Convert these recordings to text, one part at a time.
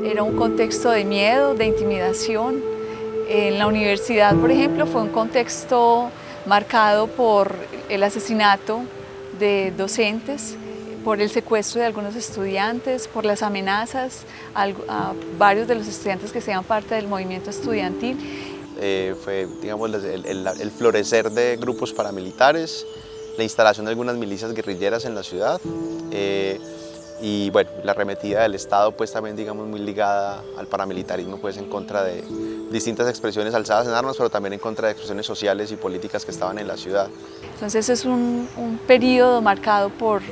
Era un contexto de miedo, de intimidación. En la universidad, por ejemplo, fue un contexto marcado por el asesinato de docentes, por el secuestro de algunos estudiantes, por las amenazas a varios de los estudiantes que sean parte del movimiento estudiantil. Fue, digamos, el florecer de grupos paramilitares, la instalación de algunas milicias guerrilleras en la ciudad, y bueno, la arremetida del Estado pues también, digamos, muy ligada al paramilitarismo, pues en contra de distintas expresiones alzadas en armas, pero también en contra de expresiones sociales y políticas que estaban en la ciudad. Entonces es un periodo marcado por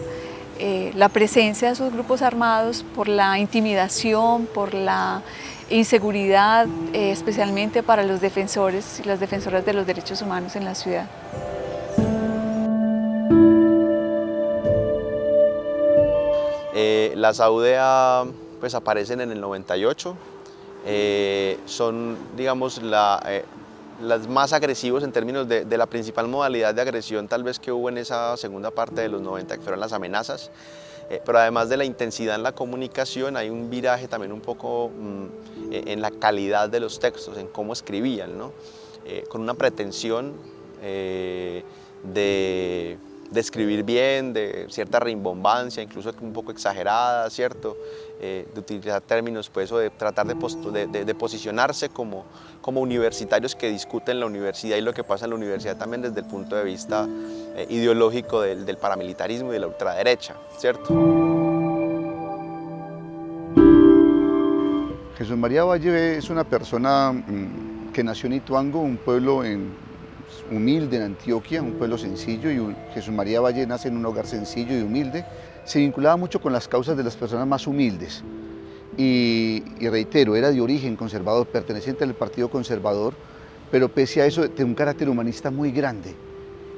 la presencia de esos grupos armados, por la intimidación, por la inseguridad, especialmente para los defensores y las defensoras de los derechos humanos en la ciudad. Las AUDEA pues aparecen en el 98, son, digamos, las más agresivos en términos de la principal modalidad de agresión tal vez que hubo en esa segunda parte de los 90, que fueron las amenazas, pero además de la intensidad en la comunicación hay un viraje también un poco en la calidad de los textos, en cómo escribían, ¿no? Con una pretensión de escribir bien, de cierta rimbombancia, incluso un poco exagerada, ¿cierto? De utilizar términos, pues, o de tratar de posicionarse como universitarios que discuten la universidad y lo que pasa en la universidad también desde el punto de vista ideológico del paramilitarismo y de la ultraderecha, ¿cierto? Jesús María Valle es una persona que nació en Ituango, un pueblo humilde en Antioquia, un pueblo sencillo, y Jesús María Valle nace en un hogar sencillo y humilde. Se vinculaba mucho con las causas de las personas más humildes y reitero, era de origen conservador, perteneciente al Partido Conservador, pero pese a eso de un carácter humanista muy grande,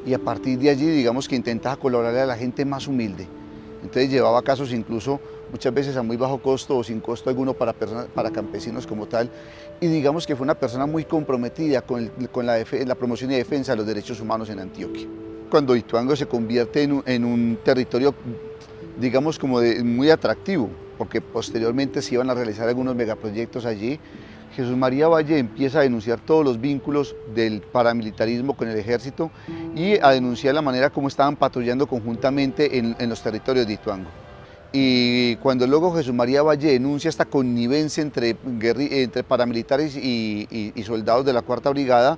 y a partir de allí digamos que intentaba colaborarle a la gente más humilde. Entonces llevaba casos incluso muchas veces a muy bajo costo o sin costo alguno para campesinos como tal, y digamos que fue una persona muy comprometida con la promoción y defensa de los derechos humanos en Antioquia. Cuando Ituango se convierte en un territorio, digamos, como muy atractivo, porque posteriormente se iban a realizar algunos megaproyectos allí, Jesús María Valle empieza a denunciar todos los vínculos del paramilitarismo con el ejército y a denunciar la manera como estaban patrullando conjuntamente en los territorios de Ituango. Y cuando luego Jesús María Valle denuncia esta connivencia entre paramilitares y soldados de la Cuarta Brigada,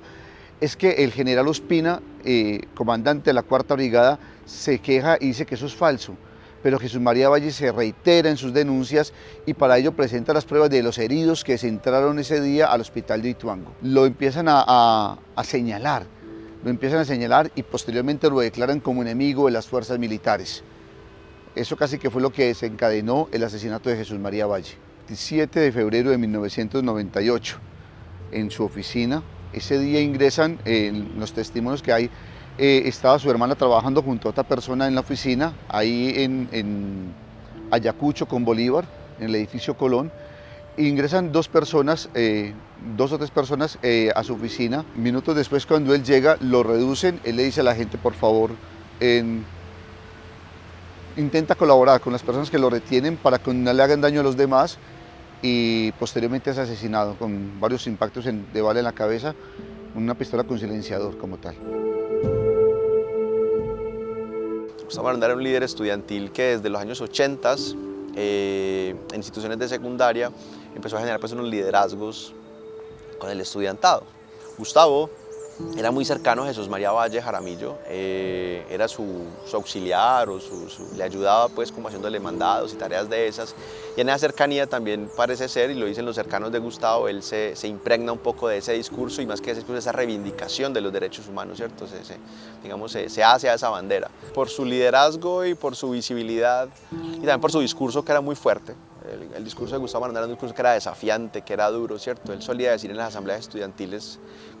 es que el general Ospina, comandante de la Cuarta Brigada, se queja y dice que eso es falso. Pero Jesús María Valle se reitera en sus denuncias y para ello presenta las pruebas de los heridos que se entraron ese día al hospital de Ituango. Lo empiezan a señalar, y posteriormente lo declaran como enemigo de las fuerzas militares. Eso casi que fue lo que desencadenó el asesinato de Jesús María Valle. El 7 de febrero de 1998, en su oficina, ese día ingresan, en los testimonios que hay, estaba su hermana trabajando junto a otra persona en la oficina, ahí en Ayacucho con Bolívar, en el edificio Colón. Ingresan dos o tres personas a su oficina. Minutos después, cuando él llega, lo reducen. Él le dice a la gente, por favor, intenta colaborar con las personas que lo retienen para que no le hagan daño a los demás, y posteriormente es asesinado con varios impactos de bala en la cabeza, con una pistola con silenciador como tal. Gustavo Aranda era un líder estudiantil que desde los años 80 en instituciones de secundaria empezó a generar pues unos liderazgos con el estudiantado. Gustavo era muy cercano a Jesús María Valle Jaramillo, era su auxiliar o le ayudaba pues como haciéndole mandados y tareas de esas, y en esa cercanía también parece ser, y lo dicen los cercanos de Gustavo, él se impregna un poco de ese discurso, y más que ese discurso, esa reivindicación de los derechos humanos, ¿cierto? Se hace a esa bandera. Por su liderazgo y por su visibilidad, y también por su discurso que era muy fuerte. El discurso de Gustavo Aranda era un discurso que era desafiante, que era duro, ¿cierto? Él solía decir en las asambleas estudiantiles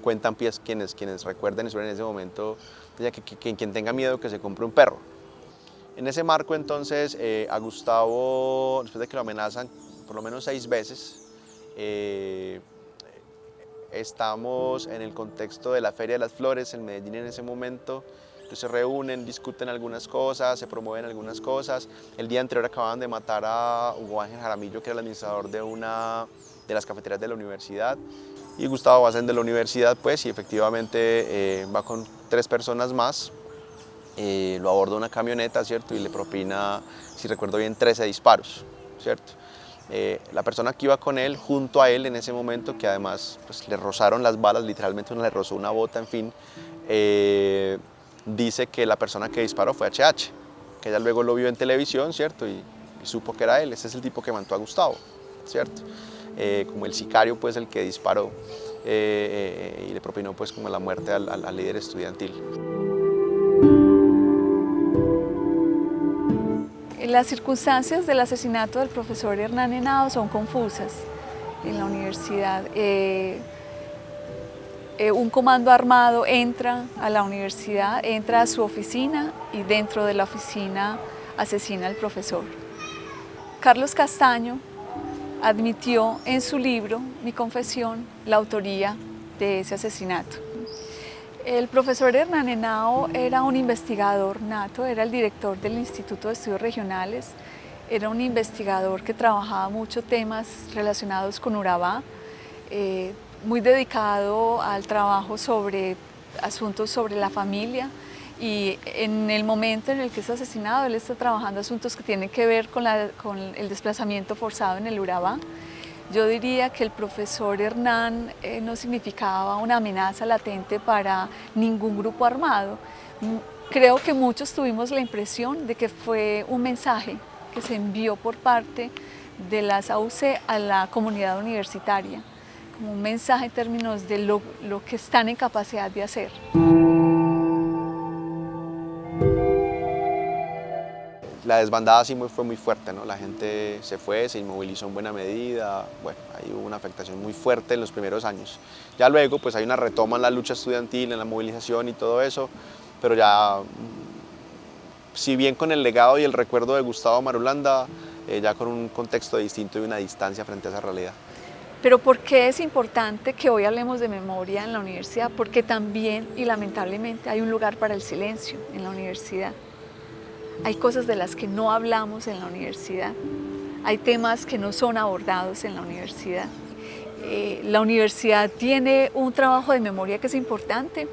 cuentan quienes recuerden y en ese momento, decía que quien tenga miedo que se compre un perro. En ese marco entonces a Gustavo, después de que lo amenazan por lo menos 6 veces, estamos en el contexto de la Feria de las Flores en Medellín en ese momento. Entonces se reúnen, discuten algunas cosas, se promueven algunas cosas. El día anterior acababan de matar a Hugo Ángel Jaramillo, que era el administrador de las cafeterías de la universidad. Y Gustavo va de la universidad, pues, y efectivamente va con 3 personas más. Lo aborda una camioneta, ¿cierto? Y le propina, si recuerdo bien, 13 disparos, ¿cierto? La persona que iba con él, junto a él en ese momento, que además pues, le rozaron las balas, literalmente le rozó una bota, en fin, dice que la persona que disparó fue HH, que ella luego lo vio en televisión, ¿cierto? Y supo que era él. Ese es el tipo que mató a Gustavo, ¿cierto? Como el sicario, pues, el que disparó y le propinó, pues, como la muerte al líder estudiantil. Las circunstancias del asesinato del profesor Hernán Henao son confusas en la universidad. Un comando armado entra a la universidad, entra a su oficina y dentro de la oficina asesina al profesor. Carlos Castaño admitió en su libro, Mi confesión, la autoría de ese asesinato. El profesor Hernán Henao era un investigador nato, era el director del Instituto de Estudios Regionales, era un investigador que trabajaba mucho temas relacionados con Urabá, muy dedicado al trabajo sobre asuntos sobre la familia, y en el momento en el que es asesinado él está trabajando asuntos que tienen que ver con el desplazamiento forzado en el Urabá. Yo diría que el profesor Hernán no significaba una amenaza latente para ningún grupo armado. Creo que muchos tuvimos la impresión de que fue un mensaje que se envió por parte de las AUC a la comunidad universitaria, como un mensaje en términos de lo que están en capacidad de hacer. La desbandada sí fue muy fuerte, ¿no? La gente se fue, se inmovilizó en buena medida, bueno, ahí hubo una afectación muy fuerte en los primeros años. Ya luego pues hay una retoma en la lucha estudiantil, en la movilización y todo eso, pero ya, si bien con el legado y el recuerdo de Gustavo Marulanda, ya con un contexto distinto y una distancia frente a esa realidad. Pero ¿por qué es importante que hoy hablemos de memoria en la universidad? Porque también y lamentablemente hay un lugar para el silencio en la universidad. Hay cosas de las que no hablamos en la universidad, hay temas que no son abordados en la universidad. La universidad tiene un trabajo de memoria que es importante,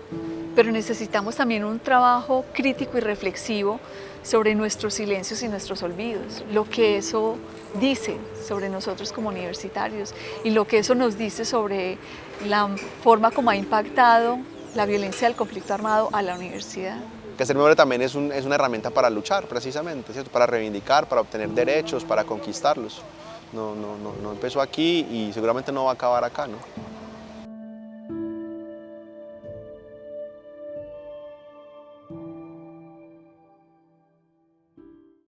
pero necesitamos también un trabajo crítico y reflexivo sobre nuestros silencios y nuestros olvidos, lo que eso dice sobre nosotros como universitarios y lo que eso nos dice sobre la forma como ha impactado la violencia del conflicto armado a la universidad. Que hacer memoria también es una herramienta para luchar, precisamente, ¿cierto? Para reivindicar, para obtener derechos, para conquistarlos. No empezó aquí y seguramente no va a acabar acá, ¿no?